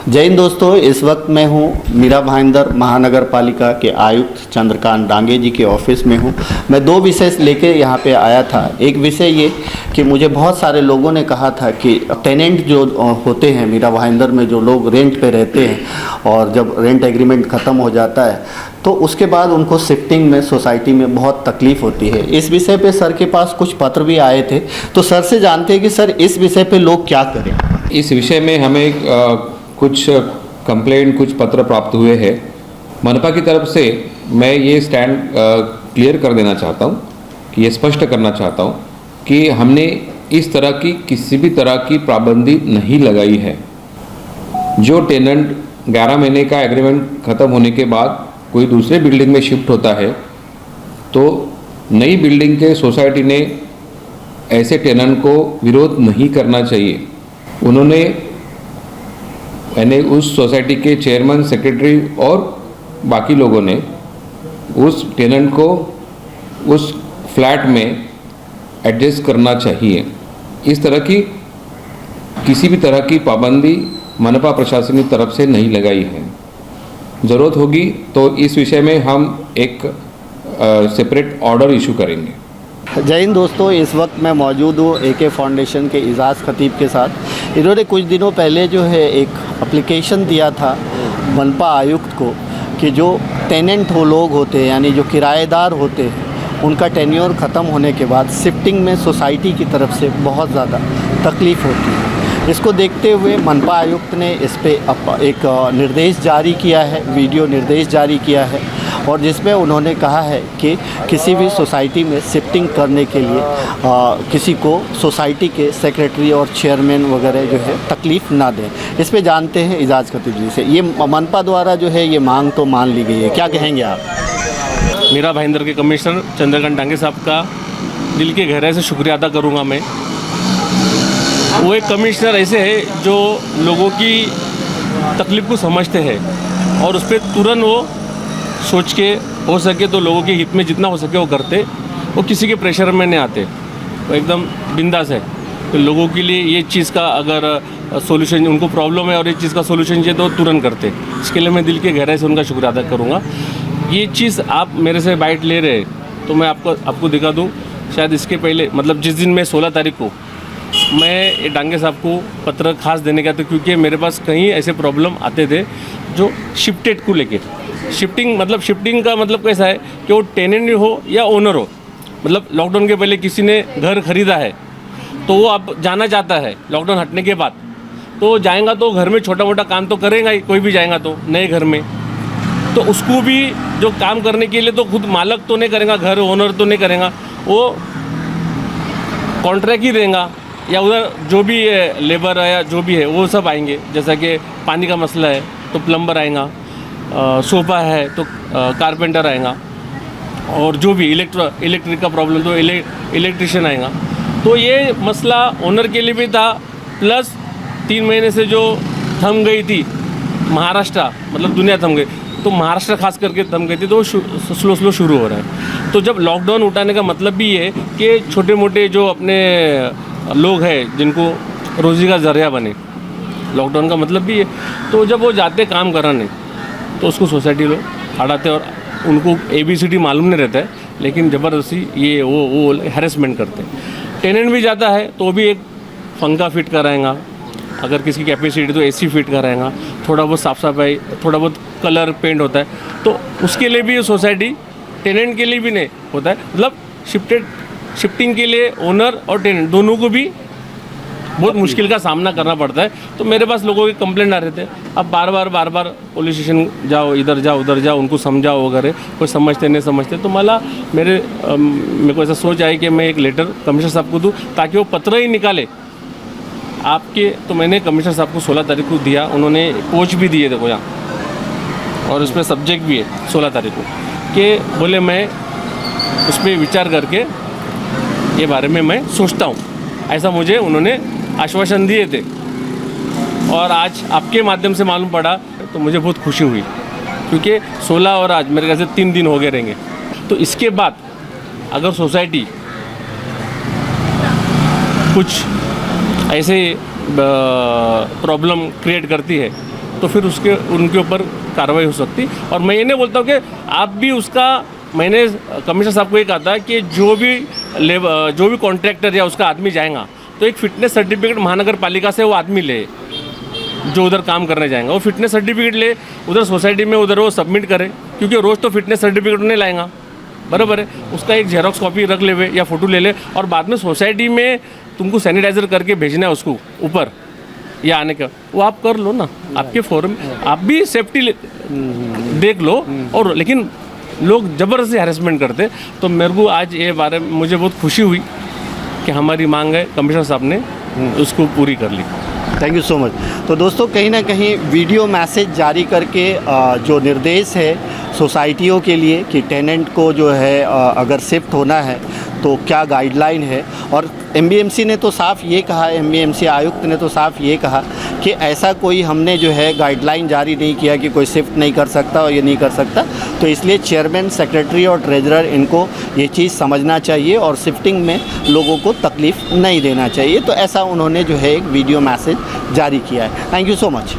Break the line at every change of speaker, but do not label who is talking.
जय हिंद दोस्तों, इस वक्त मैं हूँ मीरा भाईंदर महानगर पालिका के आयुक्त चंद्रकांत डांगे जी के ऑफिस में हूँ। मैं दो विषय लेके यहाँ पे आया था। एक विषय ये कि मुझे बहुत सारे लोगों ने कहा था कि टेनेंट जो होते हैं मीरा भाईंदर में, जो लोग रेंट पे रहते हैं और जब रेंट एग्रीमेंट ख़त्म हो जाता है तो उसके बाद उनको शिफ्टिंग में सोसाइटी में बहुत तकलीफ़ होती है। इस विषय पे सर के पास कुछ पत्र भी आए थे, तो सर से जानते हैं कि सर इस विषय पे लोग क्या करें।
इस विषय में हमें कुछ कंप्लेंट, कुछ पत्र प्राप्त हुए हैं। मनपा की तरफ से मैं ये स्टैंड क्लियर कर देना चाहता हूँ कि ये स्पष्ट करना चाहता हूँ कि हमने इस तरह की किसी भी तरह की पाबंदी नहीं लगाई है। जो टेनेंट 11 महीने का एग्रीमेंट ख़त्म होने के बाद कोई दूसरे बिल्डिंग में शिफ्ट होता है तो नई बिल्डिंग के सोसाइटी ने ऐसे टेनेंट को विरोध नहीं करना चाहिए। उन्होंने यानी उस सोसाइटी के चेयरमैन, सेक्रेटरी और बाकी लोगों ने उस टेनेंट को उस फ्लैट में एडजस्ट करना चाहिए। इस तरह की किसी भी तरह की पाबंदी मनपा प्रशासन की तरफ से नहीं लगाई है। ज़रूरत होगी तो इस विषय में हम एक सेपरेट ऑर्डर इशू करेंगे।
जय हिंद दोस्तों, इस वक्त मैं मौजूद हूँ AK फाउंडेशन के इजाज़ खतीब के साथ। इन्होंने कुछ दिनों पहले जो है एक एप्लीकेशन दिया था मनपा आयुक्त को कि जो टेनेंट लोग होते हैं यानी जो किराएदार होते हैं, उनका टेन्योर ख़त्म होने के बाद शिफ्टिंग में सोसाइटी की तरफ से बहुत ज़्यादा तकलीफ़ होती है। इसको देखते हुए मनपा आयुक्त ने इस पे एक निर्देश जारी किया है, वीडियो निर्देश जारी किया है, और जिसमें उन्होंने कहा है कि किसी भी सोसाइटी में शिफ्टिंग करने के लिए किसी को सोसाइटी के सेक्रेटरी और चेयरमैन वगैरह जो है तकलीफ़ ना दें। इस पे जानते हैं इजाज़ खतीब जी से। ये मनपा द्वारा जो है ये मांग तो मान ली गई है, क्या कहेंगे आप?
मीरा भाईंदर के कमिश्नर चंद्रकांत डांगे साहब का दिल के गहराई से शुक्रिया अदा करूँगा मैं। वो एक कमिश्नर ऐसे है जो लोगों की तकलीफ़ को समझते हैं और उस पर तुरंत वो सोच के हो सके तो लोगों के हित में जितना हो सके वो करते। वो किसी के प्रेशर में नहीं आते, वो एकदम बिंदास है। तो लोगों के लिए ये चीज़ का अगर सॉल्यूशन, उनको प्रॉब्लम है और ये चीज़ का सॉल्यूशन चाहिए तो तुरंत करते। इसके लिए मैं दिल के गहराई से उनका शुक्रिया अदा करूँगा। ये चीज़ आप मेरे से बाइट ले रहे तो मैं आपको दिखा दूँ। शायद इसके पहले मतलब जिस दिन मैं 16 तारीख को मैं डांगे साहब को पत्र खास देने का था, क्योंकि मेरे पास कहीं ऐसे प्रॉब्लम आते थे जो शिफ्टेड को लेके। शिफ्टिंग का मतलब कैसा है कि वो टेनेंट हो या ओनर हो। मतलब लॉकडाउन के पहले किसी ने घर ख़रीदा है तो वो अब जाना चाहता है लॉकडाउन हटने के बाद, तो जाएगा तो घर में छोटा मोटा काम तो करेगा ही, कोई भी जाएगा तो नए घर में। तो उसको भी जो काम करने के लिए तो खुद मालक तो नहीं करेगा, घर ओनर तो नहीं करेगा, वो कॉन्ट्रैक्ट ही देगा या उधर जो भी लेबर है या जो भी है वो सब आएंगे। जैसा कि पानी का मसला है तो प्लम्बर आएगा, सोफा है तो कारपेंटर आएगा, और जो भी इलेक्ट्रिक का प्रॉब्लम तो इलेक्ट्रिशियन आएगा। तो ये मसला ओनर के लिए भी था, प्लस 3 महीने से जो थम गई थी महाराष्ट्र, मतलब दुनिया थम गई, तो महाराष्ट्र खास करके थम गई थी, तो स्लो शुरू हो रहा है। तो जब लॉकडाउन उठाने का मतलब भी ये है कि छोटे मोटे जो अपने लोग हैं जिनको रोज़ी का ज़रिया बने, लॉकडाउन का मतलब भी है। तो जब वो जाते काम कराने तो उसको सोसाइटी लोग हटाते और उनको ABCD मालूम नहीं रहता है, लेकिन ज़बरदस्ती ये वो हैरेसमेंट करते हैं। टेनेंट भी जाता है तो भी एक पंखा फिट कराएगा, अगर किसी की कैपेसिटी तो AC फिट कराएगा, थोड़ा बहुत साफ़ सफाई, थोड़ा बहुत कलर पेंट होता है, तो उसके लिए भी सोसाइटी टेनेंट के लिए भी नहीं होता है। मतलब शिफ्टिंग के लिए ओनर और टेनेंट दोनों को भी बहुत मुश्किल का सामना करना पड़ता है। तो मेरे पास लोगों के कंप्लेंट आ रहे थे, अब बार बार पुलिस स्टेशन जाओ, इधर जाओ उधर जाओ, उनको समझाओ वगैरह, कोई समझते नहीं समझते। तो मेरे को ऐसा सोच आई कि मैं एक लेटर कमिश्नर साहब को दूँ ताकि वो पत्र ही निकाले आपके। तो मैंने कमिश्नर साहब को 16 तारीख को दिया, उन्होंने कोच भी दिए देखो यहाँ, और उसमें सब्जेक्ट भी है 16 तारीख को, कि बोले मैं उस पर विचार करके ये बारे में मैं सोचता हूँ, ऐसा मुझे उन्होंने आश्वासन दिए थे। और आज आपके माध्यम से मालूम पड़ा तो मुझे बहुत खुशी हुई, क्योंकि 16 और आज मेरे ख्याल से 3 दिन हो गए रहेंगे। तो इसके बाद अगर सोसाइटी कुछ ऐसे प्रॉब्लम क्रिएट करती है तो फिर उनके ऊपर कार्रवाई हो सकती। और मैं ये नहीं बोलता हूँ कि आप भी उसका, मैंने कमिश्नर साहब को ये कहा था कि जो भी कॉन्ट्रैक्टर या उसका आदमी जाएगा तो एक फिटनेस सर्टिफिकेट महानगर पालिका से वो आदमी ले, जो उधर काम करने जाएंगे वो फिटनेस सर्टिफिकेट ले, उधर सोसाइटी में उधर वो सबमिट करे, क्योंकि रोज़ तो फिटनेस सर्टिफिकेट नहीं लाएगा, बराबर है। उसका एक जेरोक्स कॉपी रख ले या फ़ोटो ले ले, और बाद में सोसाइटी में तुमको सैनिटाइज़र करके भेजना है उसको ऊपर या आने का, वो आप कर लो ना, आपके फोरम, आप भी सेफ्टी देख लो। और लेकिन लोग ज़बरदस्ती हैरेसमेंट करते, तो मेरे को आज ये बारे में मुझे बहुत खुशी हुई कि हमारी मांग है कमिश्नर साहब ने उसको पूरी कर ली।
Thank you so much. तो दोस्तों कहीं ना कहीं वीडियो मैसेज जारी करके जो निर्देश है सोसाइटियों के लिए कि टेनेंट को जो है अगर शिफ्ट होना है तो क्या गाइडलाइन है, और एमबीएमसी ने तो साफ़ ये कहा, एमबीएमसी आयुक्त ने तो साफ़ ये कहा कि ऐसा कोई हमने जो है गाइडलाइन जारी नहीं किया कि कोई शिफ्ट नहीं कर सकता और ये नहीं कर सकता। तो इसलिए चेयरमैन, सेक्रेटरी और ट्रेजरर इनको ये चीज़ समझना चाहिए और शिफ्टिंग में लोगों को तकलीफ़ नहीं देना चाहिए। तो ऐसा उन्होंने जो है एक वीडियो मैसेज जारी किया है। Thank you so much.